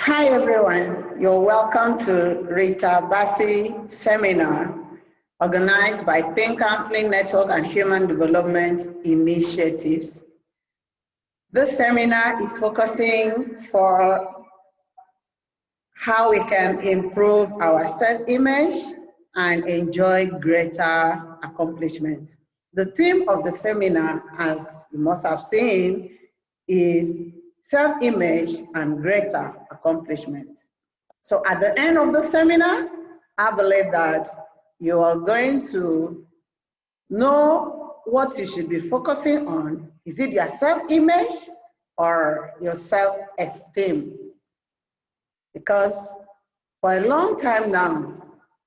Hi everyone, you're welcome to Rita Bassi seminar organized by Think Counseling Network and Human Development Initiatives. This seminar is focusing for how we can improve our self-image and enjoy greater accomplishments. The theme of the seminar, as you must have seen, is self-image and greater accomplishment. So at the end of the seminar, I believe that you are going to know what you should be focusing on. Is it your self-image or your self-esteem? Because for a long time now,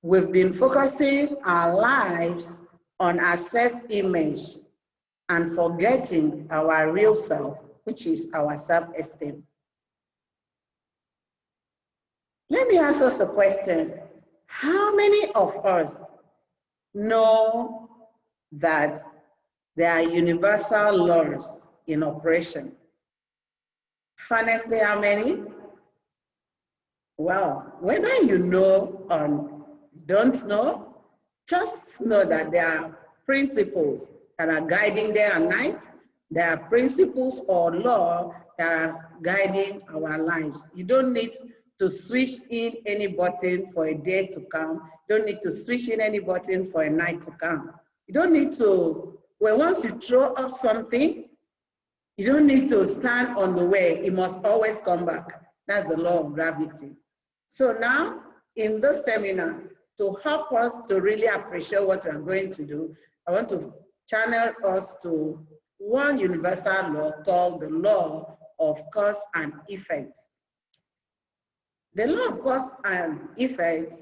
we've been focusing our lives on our self-image and forgetting our real self, which is our self-esteem. Let me ask us a question. How many of us know that there are universal laws in operation? Honestly, how many? Well, whether you know or don't know, just know that there are principles that are guiding day and night. There are principles or law that are guiding our lives. You don't need to switch in any button for a day to come. You don't need to switch in any button for a night to come. You don't need to, well, once you throw up something, you don't need to stand on the way. It must always come back. That's the law of gravity. So now, in this seminar, to help us to really appreciate what we're going to do, I want to channel us to one universal law called the law of cause and effect. The law of cause and effect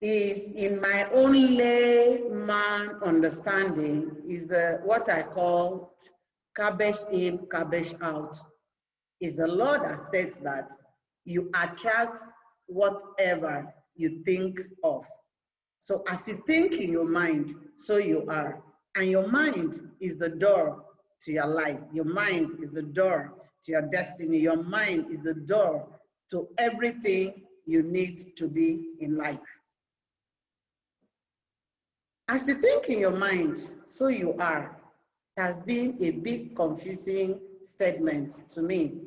is, in my own layman understanding, is what I call garbage in, garbage out. Is the law that states that you attract whatever you think of. So as you think in your mind, so you are. And your mind is the door to your life. Your mind is the door to your destiny. Your mind is the door to everything you need to be in life. As you think in your mind, so you are, has been a big confusing statement to me,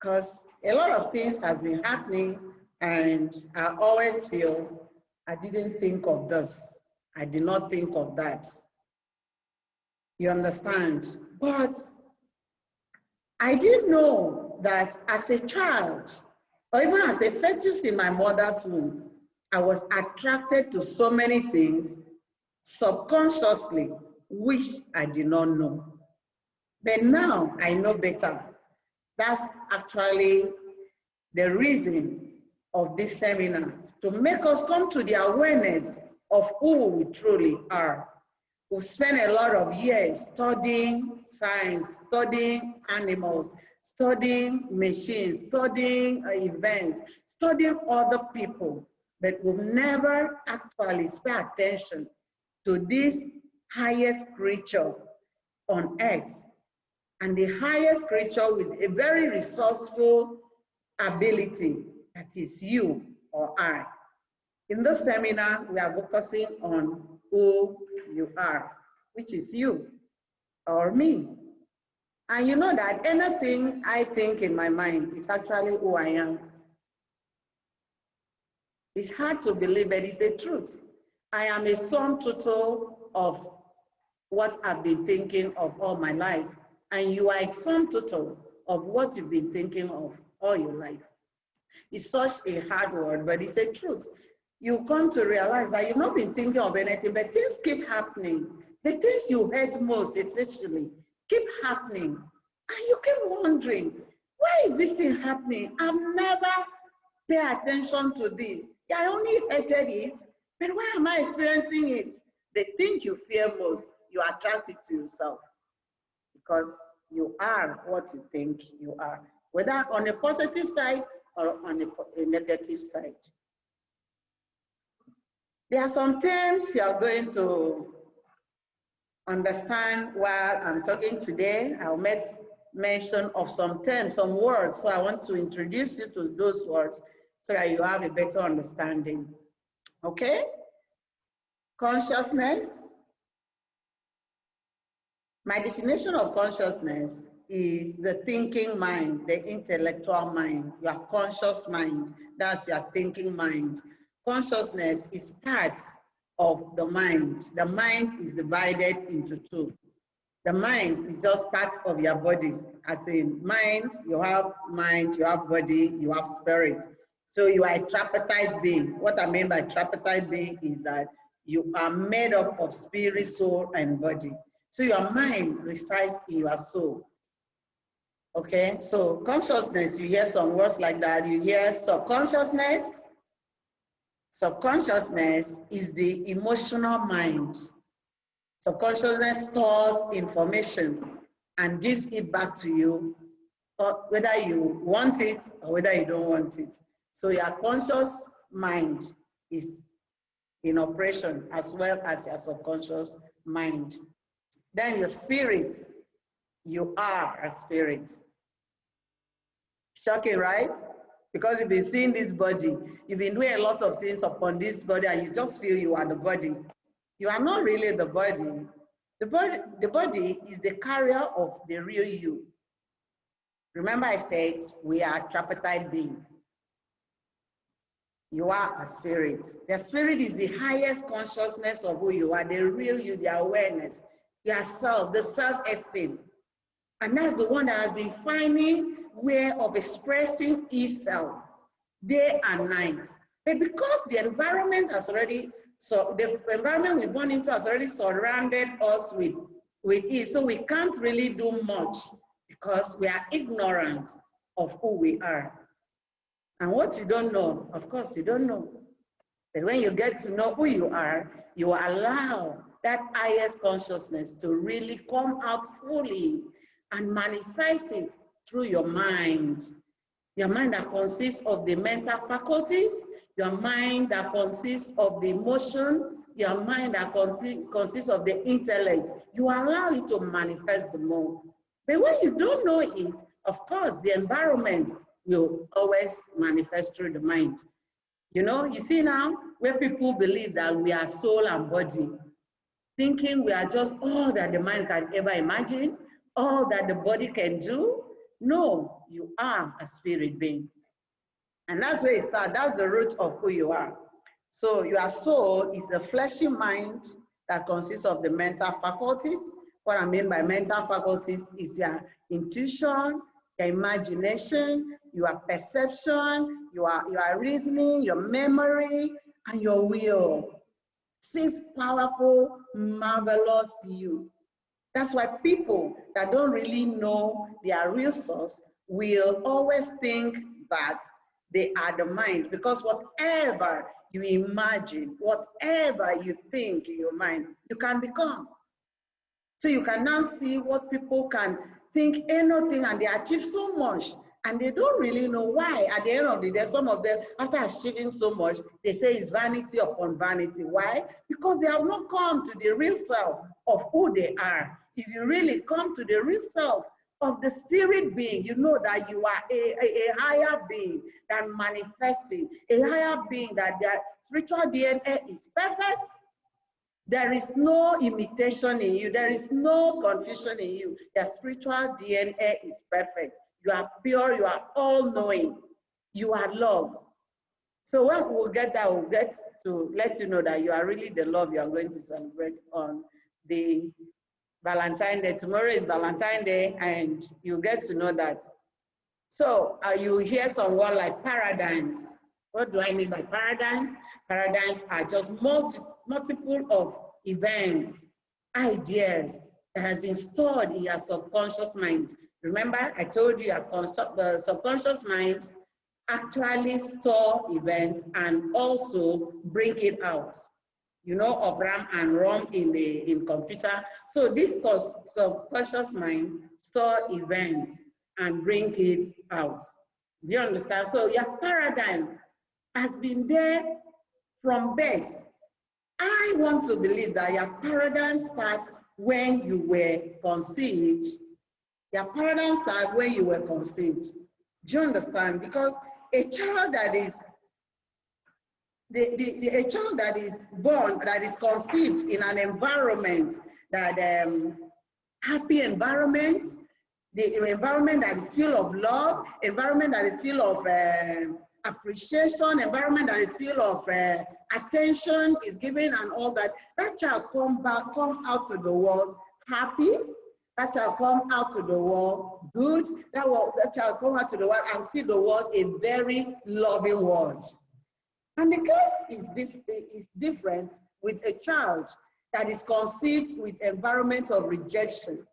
because a lot of things has been happening and I always feel I didn't think of this. I did not think of that. You understand? But I didn't know that as a child, or even as a fetus in my mother's womb, I was attracted to so many things subconsciously, which I did not know. But now I know better. That's actually the reason of this seminar, to make us come to the awareness of who we truly are. We spent a lot of years studying science, studying animals, studying machines, studying events, studying other people, but we've never actually paid attention to this highest creature on earth, and the highest creature with a very resourceful ability, that is you or I. In this seminar, we are focusing on who you are, which is you or me. And you know that anything I think in my mind is actually who I am. It's hard to believe, but it's the truth. I am a sum total of what I've been thinking of all my life. And you are a sum total of what you've been thinking of all your life. It's such a hard word, but it's a truth. You come to realize that you've not been thinking of anything, but things keep happening. The things you hate most, especially, keep happening. And you keep wondering, why is this thing happening? I've never paid attention to this. I only hated it, but why am I experiencing it? The thing you fear most, you attract it to yourself, because you are what you think you are, whether on a positive side or on a negative side. There are some terms you are going to understand while I'm talking today. I'll make mention of some terms, some words. So I want to introduce you to those words so that you have a better understanding. Okay? Consciousness. My definition of consciousness is the thinking mind, the intellectual mind, your conscious mind. That's your thinking mind. Consciousness is part of the mind. The mind is divided into two. The mind is just part of your body. As in mind, you have body, you have spirit. So you are a tripartite being. What I mean by tripartite being is that you are made up of spirit, soul, and body. So your mind resides in your soul. Okay, so consciousness, you hear some words like that. You hear subconsciousness. Subconsciousness is the emotional mind. Subconsciousness stores information and gives it back to you, whether you want it or whether you don't want it. So your conscious mind is in operation as well as your subconscious mind. Then your spirit, you are a spirit. Shocking, right? Because you've been seeing this body, you've been doing a lot of things upon this body, and you just feel you are the body. You are not really the body. The body is the carrier of the real you. Remember I said we are tripartite being. You are a spirit. The spirit is the highest consciousness of who you are, the real you, the awareness, yourself, the self-esteem. And that's the one that has been finding way of expressing itself day and night. But because the environment has already, so the environment we've gone into has already surrounded us with it, so we can't really do much because we are ignorant of who we are. And what you don't know, of course you don't know. But when you get to know who you are, you allow that highest consciousness to really come out fully and manifest it through your mind. Your mind that consists of the mental faculties, your mind that consists of the emotion, your mind that consists of the intellect. You allow it to manifest the more. But when you don't know it, of course, the environment will always manifest through the mind. You know, you see now, where people believe that we are soul and body, thinking we are just all that the mind can ever imagine, all that the body can do. No, you are a spirit being. And that's where it starts. That's the root of who you are. So your soul is a fleshy mind that consists of the mental faculties. What I mean by mental faculties is your intuition, your imagination, your perception, your reasoning, your memory, and your will. Six powerful, marvelous you. That's why people that don't really know their real source will always think that they are the mind, because whatever you imagine, whatever you think in your mind, you can become. So you can now see what people can think anything and they achieve so much and they don't really know why. At the end of the day, some of them, after achieving so much, they say it's vanity upon vanity. Why? Because they have not come to the real self of who they are. If you really come to the real self of the spirit being, you know that you are a higher being than manifesting, a higher being that their spiritual DNA is perfect. There is no imitation in you. There is no confusion in you. Your spiritual DNA is perfect. You are pure. You are all-knowing. You are love. So when we'll get that, we'll get to let you know that you are really the love you are going to celebrate on the Valentine's Day. Tomorrow is Valentine's Day, and you get to know that. So you hear some word like paradigms. What do I mean by paradigms? Paradigms are just multiple of events, ideas that has been stored in your subconscious mind. Remember, I told you the subconscious mind actually store events and also bring it out. You know of RAM and ROM in computer. So this subconscious mind store events and bring it out. Do you understand? So your paradigm has been there from birth. I want to believe that your paradigm starts when you were conceived Their paradigms are when you were conceived. Do you understand? Because a child that is a child that is born, that is conceived in an environment that happy environment, the environment that is full of love, environment that is full of appreciation, environment that is full of attention is given and all that, that child come out to the world happy, that child come out to the world good, that child come out to the world and see the world a very loving world. And the case is different with a child that is conceived with environment of rejection.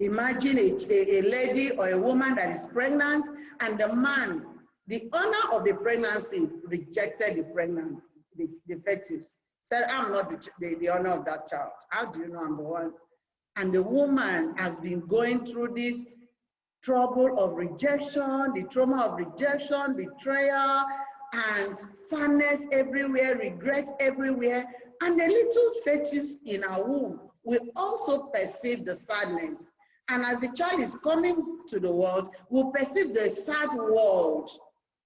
Imagine a lady or a woman that is pregnant, and the man, the owner of the pregnancy, rejected the pregnant, the fetus. Said, I'm not the owner of that child. How do you know I'm the one? And the woman has been going through this trouble of rejection, the trauma of rejection, betrayal, and sadness everywhere, regret everywhere. And the little fetus in our womb will also perceive the sadness. And as the child is coming to the world, will perceive the sad world,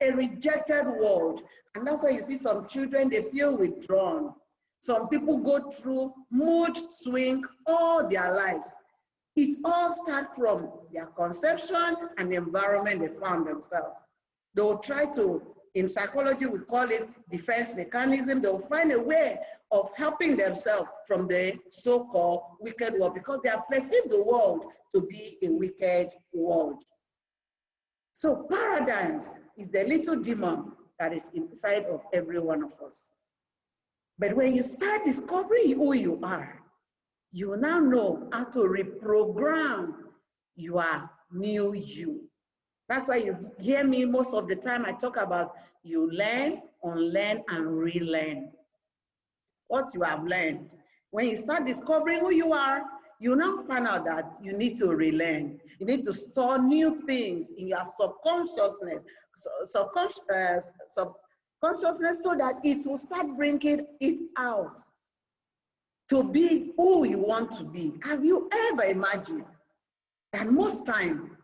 a rejected world. And that's why you see some children, they feel withdrawn. Some people go through mood swing all their lives. It all starts from their conception and the environment they found themselves. They will try to, in psychology, we call it defense mechanism. They will find a way of helping themselves from the so-called wicked world because they have perceived the world to be a wicked world. So paradigms is the little demon that is inside of every one of us. But when you start discovering who you are, you now know how to reprogram your new you. That's why you hear me most of the time, I talk about you learn, unlearn, and relearn what you have learned. When you start discovering who you are, you now find out that you need to relearn. You need to store new things in your subconsciousness, subconsciousness so that it will start bringing it out to be who you want to be. Have you ever imagined that most time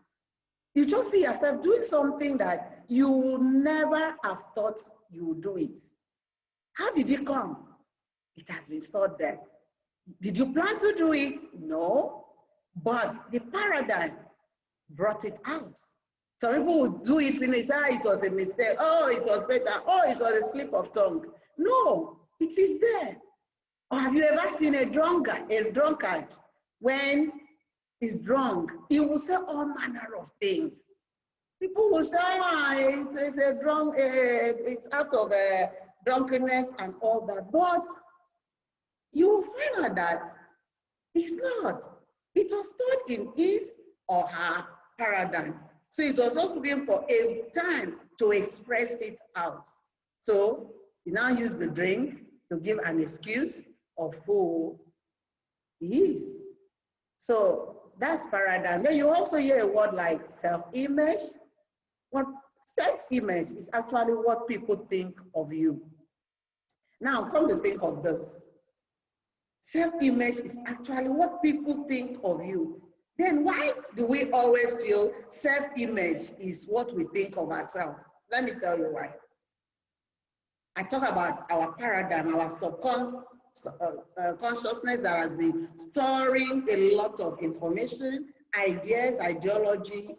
you just see yourself doing something that you would never have thought you would do it? How did it come? It has been stored there. Did you plan to do it? No, but the paradigm brought it out. Some people would do it when they say, it was a mistake. Oh, it was Satan. Oh, it was a slip of tongue. No, it is there. Or have you ever seen a drunkard when he's drunk? He will say all manner of things. People will say, it's a drunk, it's out of drunkenness and all that. But you will find out that it's not. It was stored in his or her paradigm. So it was just looking for a time to express it out. So you now use the drink to give an excuse of who he is. So that's paradigm. Then you also hear a word like self-image. What self-image is actually what people think of you. Now come to think of this. Self-image is actually what people think of you. Then why do we always feel self-image is what we think of ourselves? Let me tell you why. I talk about our paradigm, our consciousness that has been storing a lot of information, ideas, ideology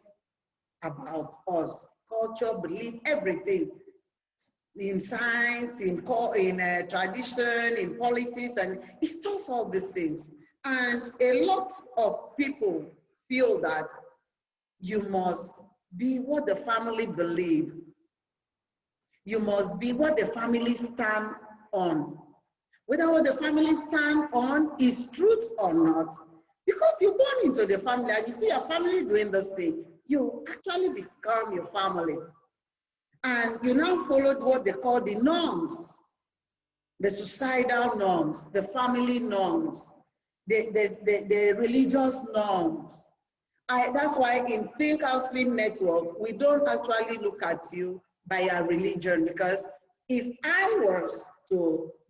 about us, culture, belief, everything. In science, in tradition, in politics, and it's just all these things. And a lot of people feel that you must be what the family believe. You must be what the family stand on. Whether what the family stand on is truth or not. Because you're born into the family and you see your family doing this thing, you actually become your family. And you now followed what they call the norms, the societal norms, the family norms, the religious norms. That's why in Think Counseling Network, we don't actually look at you by your religion, because if I was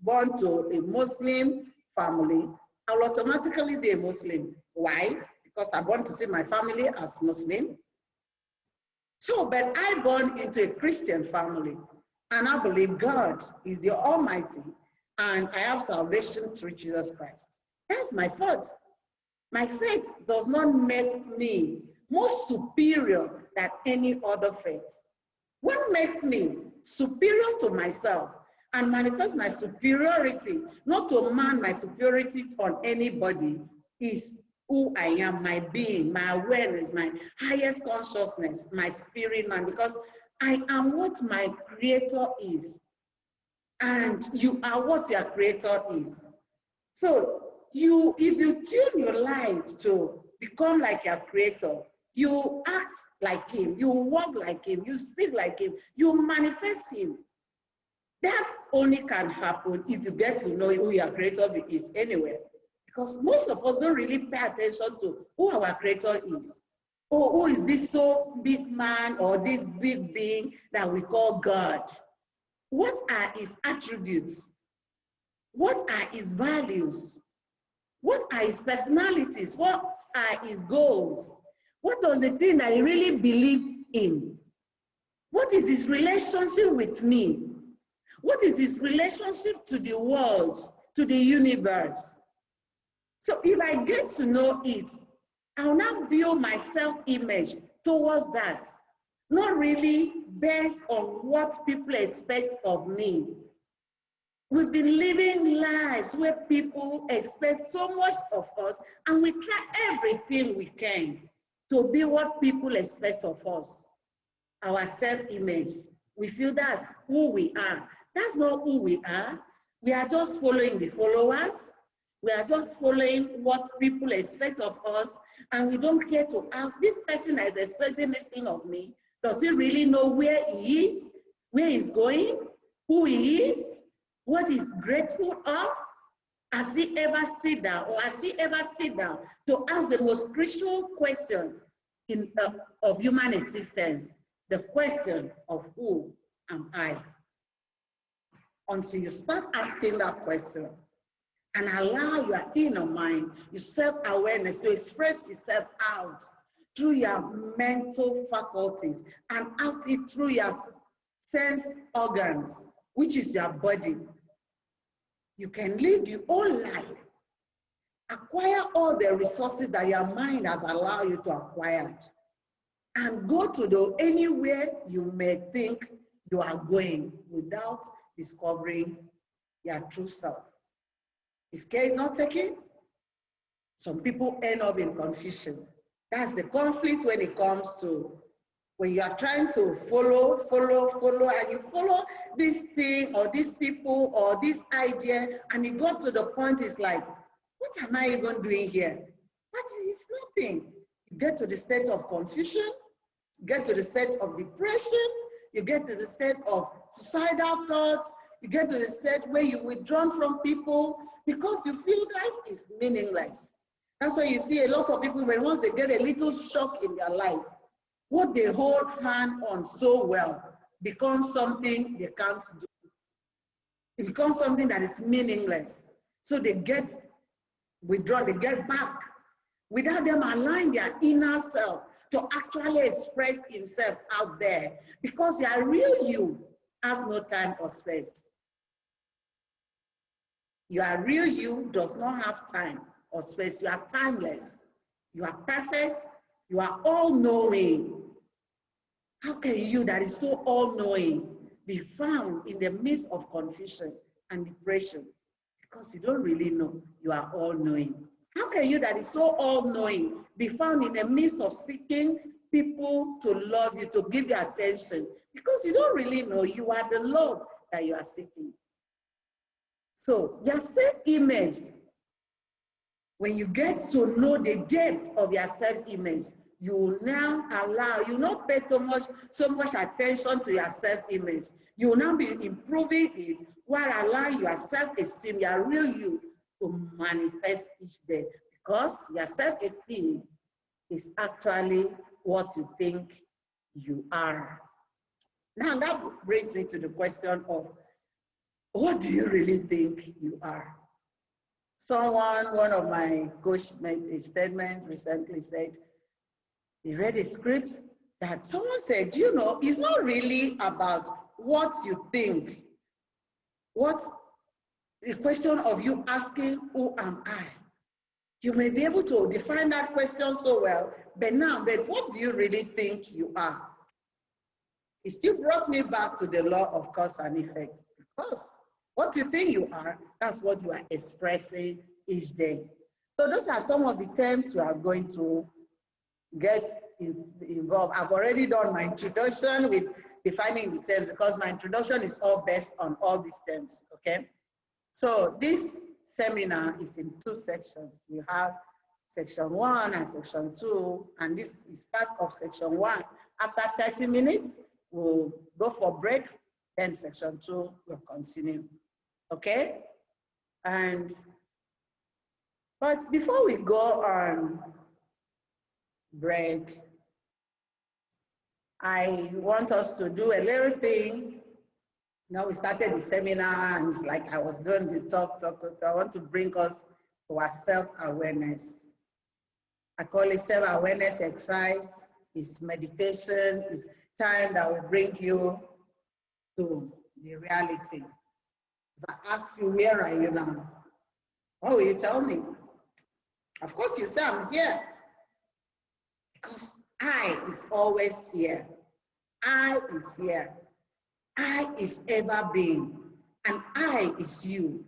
born to a Muslim family, I will automatically be a Muslim. Why? because I want to see my family as Muslim. So, but I born into a Christian family, and I believe God is the Almighty, and I have salvation through Jesus Christ. That's my faith. My faith does not make me more superior than any other faith. What makes me superior to myself and manifest my superiority, not to man my superiority on anybody, is who I am, my being, my awareness, my highest consciousness, my spirit man, because I am what my creator is. And you are what your creator is. So if you tune your life to become like your creator, you act like him, you walk like him, you speak like him, you manifest him. That only can happen if you get to know who your creator is anywhere. Because most of us don't really pay attention to who our creator is. Or who is this so big man or this big being that we call God? What are his attributes? What are his values? What are his personalities? What are his goals? What does the thing that he really believes in? What is his relationship with me? What is his relationship to the world, to the universe? So if I get to know it, I'll now build my self-image towards that, not really based on what people expect of me. We've been living lives where people expect so much of us, and we try everything we can to be what people expect of us. Our self-image, we feel that's who we are. That's not who we are. We are just following the followers. We are just following what people expect of us, and we don't care to ask, this person that is expecting this thing of me, does he really know where he is, where he's going, who he is, what he's grateful of? Has he ever sit down, or has he ever sit down to ask the most crucial question of human existence, the question of who am I? Until you start asking that question and allow your inner mind, your self-awareness to express itself out through your mental faculties and out it through your sense organs, which is your body, you can live your whole life, acquire all the resources that your mind has allowed you to acquire, and go to anywhere you may think you are going without discovering your true self. If care is not taken, some people end up in confusion. That's the conflict when it comes to when you are trying to follow, and you follow this thing or these people or this idea, and you got to the point, it's like, what am I even doing here? But it's nothing. You get to the state of confusion, you get to the state of depression, you get to the state of suicidal thoughts, you get to the state where you're withdrawn from people because you feel life is meaningless. That's why you see a lot of people, when once they get a little shock in their life, what they hold hand on so well becomes something they can't do. It becomes something that is meaningless. So they get withdrawn, they get back without them allowing their inner self to actually express himself out there, because your real you has no time or space. Your real you does not have time or space. You are timeless. You are perfect. You are all-knowing. How can you that is so all-knowing be found in the midst of confusion and depression? Because you don't really know you are all-knowing. How can you that is so all-knowing be found in the midst of seeking people to love you, to give you attention? Because you don't really know you are the love that you are seeking. So your self-image, when you get to know the depth of your self-image, you will now allow, you will not pay so much attention to your self-image. You will now be improving it while allowing your self-esteem, your real you, to manifest each day. Because your self-esteem is actually what you think you are. Now that brings me to the question of, what do you really think you are? One of my coach made a statement recently, said, he read a script that someone said, you know, it's not really about what you think. What the question of you asking, who am I? You may be able to define that question so well, but what do you really think you are? It still brought me back to the law of cause and effect, because what you think you are, that's what you are expressing each day. So those are some of the terms we are going to get involved. I've already done my introduction with defining the terms, because my introduction is all based on all these terms, okay? So this seminar is in 2 sections. We have section 1 and section 2, and this is part of section 1. After 30 minutes, we'll go for break, then section 2 will continue, okay? But before we go on break, I want us to do a little thing. Now we started the seminar, and it's like I was doing the talk. I want to bring us to our self-awareness. I call it self-awareness exercise. It's meditation. It's time that will bring you to the reality. If I ask you, where are you now? What will you tell me? Of course you say, I'm here. Because I is always here. I is here. I is ever being. And I is you.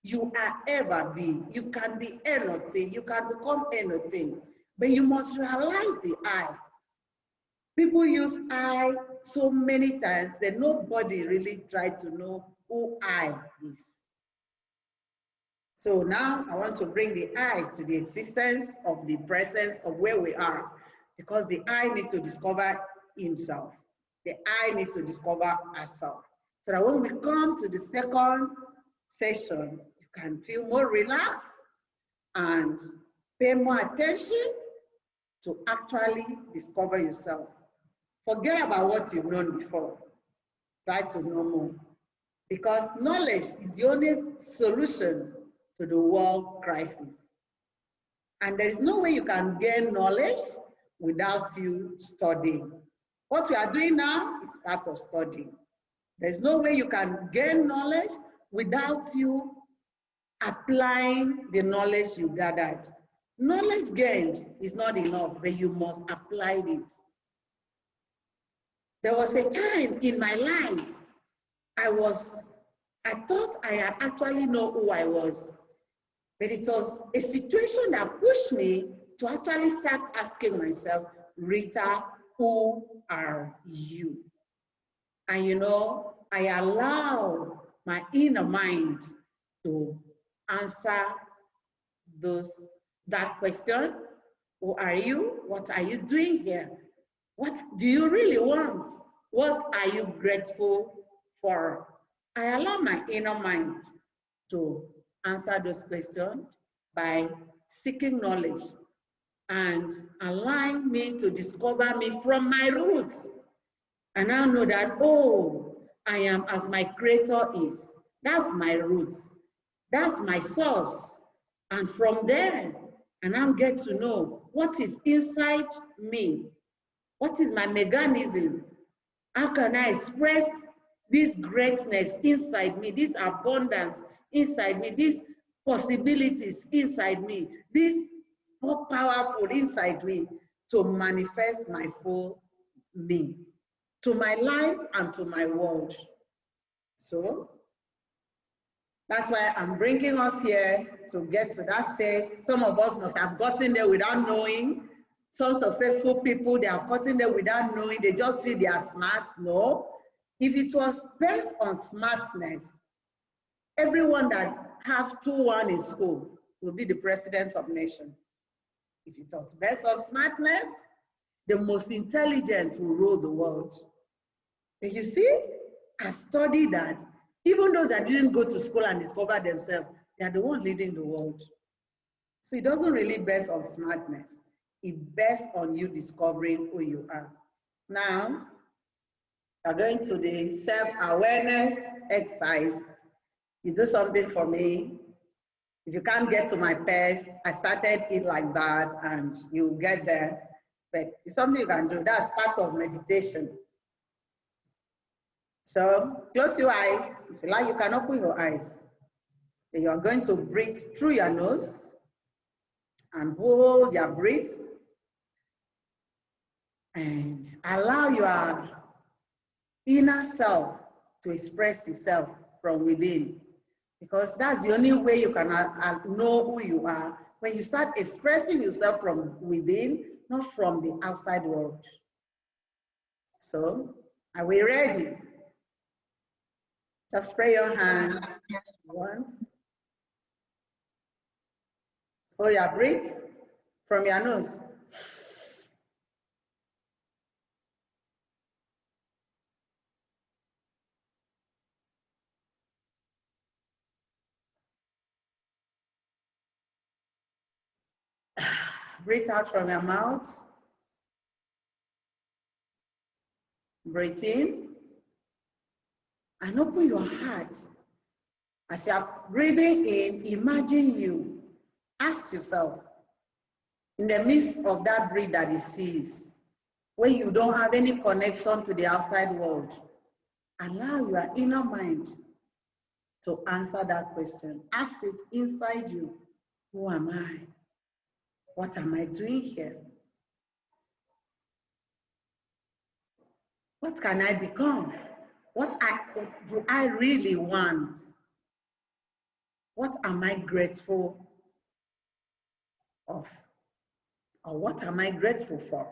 You are ever being. You can be anything. You can become anything. But you must realize the I. People use I so many times, but nobody really tried to know who I is. So now I want to bring the I to the existence of the presence of where we are, because the I need to discover himself. The I need to discover herself. So that when we come to the second session, you can feel more relaxed and pay more attention to actually discover yourself. Forget about what you've known before. Try to know more. Because knowledge is the only solution to the world crisis. And there is no way you can gain knowledge without you studying. What we are doing now is part of studying. There's no way you can gain knowledge without you applying the knowledge you gathered. Knowledge gained is not enough, but you must apply it. There was a time in my life I thought I had actually know who I was, but it was a situation that pushed me to actually start asking myself, Rita, who are you? And you know, I allow my inner mind to answer that question. Who are you? What are you doing here? What do you really want? What are you grateful for? I allow my inner mind to answer those questions by seeking knowledge and allowing me to discover me from my roots. And I know that, oh, I am as my creator is. That's my roots. That's my source. And from there, and I get to know what is inside me. What is my mechanism? How can I express this greatness inside me, this abundance inside me, these possibilities inside me, this more powerful inside me to manifest my full me, to my life and to my world. So that's why I'm bringing us here to get to that state. Some of us must have gotten there without knowing. Some successful people, they have gotten there without knowing. They just feel they are smart. No. If it was based on smartness, everyone that have 2-1 in school will be the president of nations. If it was based on smartness, the most intelligent will rule the world. And you see, I've studied that even those that didn't go to school and discover themselves, they are the ones leading the world. So it doesn't really based on smartness. It's based on you discovering who you are. Now, we're going to the self-awareness exercise. You do something for me. If you can't get to my purse, I started it like that and you get there. But it's something you can do. That's part of meditation. So close your eyes. If you like, you can open your eyes. Then you are going to breathe through your nose and hold your breath and allow your inner self to express itself from within, because that's the only way you can know who you are, when you start expressing yourself from within, not from the outside world. So, are we ready? Just spray your hand. One. Oh yeah, breathe from your nose. Breathe out from your mouth. Breathe in and open your heart. As you are breathing in, imagine you. Ask yourself, in the midst of that breath that it sees, when you don't have any connection to the outside world, allow your inner mind to answer that question. Ask it inside you. Who am I? What am I doing here? What can I become? What do I really want? What am I grateful of? Or what am I grateful for?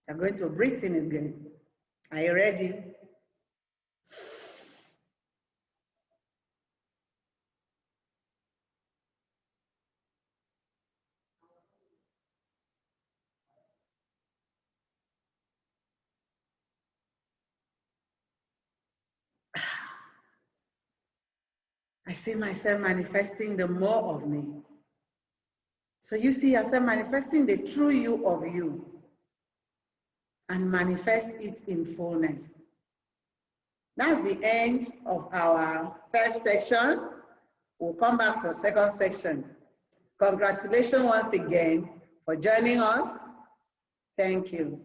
I'm going to breathe in again. Are you ready? I see myself manifesting the more of me. So you see yourself manifesting the true you of you and manifest it in fullness. That's the end of our first section. We'll come back for second section. Congratulations once again for joining us. Thank you.